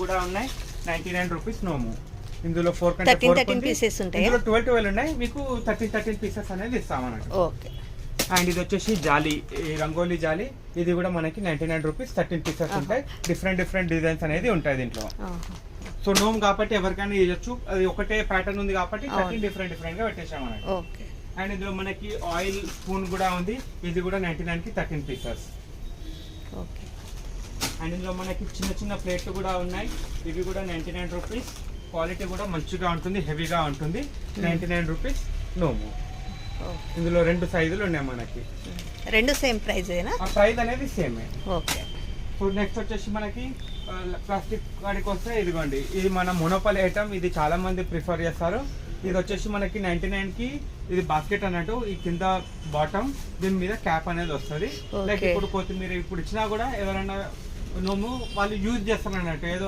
కూడా ఉన్నాయి 99 రూపీస్ నోము. ఇందులో 4 కంటే 13 పీసెస్ ఉంటాయి. ఇందులో 12 ఉన్నాయి. మీకు 13 పీసెస్ అనేది ఇస్తామన్నట్టు. ఓకే. అండ్ ఇది వచ్చేసి జాలి, ఈ రంగోలీ జాలి. ఇది కూడా మనకి 99 రూపీస్ 13 పీసెస్ ఉంటాయి. డిఫరెంట్ డిజైన్స్ అనేది ఉంటాయి దీంట్లో. సో నోమ్ కాబట్టి ఎవరికైనా ఇవ్వచ్చు. అది ఒకటే ప్యాటర్న్ ఉంది కాబట్టి 13 డిఫరెంట్ గా పెట్టేసాం అన్నట్టు. ఓకే. అండ్ ఇందులో మనకి ఆయిల్ స్పూన్ కూడా ఉంది. ఇది కూడా 99 కి 13 పీసెస్. ఓకే. అండ్ ఇందులో మనకి చిన్న ప్లేట్లు కూడా ఉన్నాయి. ఇవి కూడా 99 రూపీస్. క్వాలిటీ కూడా మంచిగా ఉంటుంది, హెవీగా ఉంటుంది. 99 రూపీస్ నోము. ఇందులో 2 సైజులు ఉన్నాయి మనకి. 2 సేమ్ ప్రైజేనా? ఆ ప్రైస్ అనేది సేమే. ఓకే. ఇప్పుడు నెక్స్ట్ వచ్చేసి మనకి ప్లాస్టిక్ వాడికి వస్తే ఇదిగోండి, ఇది మన మొనోపల్ ఐటమ్. ఇది చాలా మంది ప్రిఫర్ చేస్తారు. ఇది వచ్చేసి మనకి 99 కి ఇది బాస్కెట్ అన్నట్టు. ఈ కింద బాటమ్, దీని మీద క్యాప్ అనేది వస్తుంది. లైక్ ఇప్పుడు కొత్తిమీర ఇప్పుడు ఇచ్చినా కూడా ఎవరైనా నోము వాళ్ళు యూజ్ చేస్తారు అన్నట్టు. ఏదో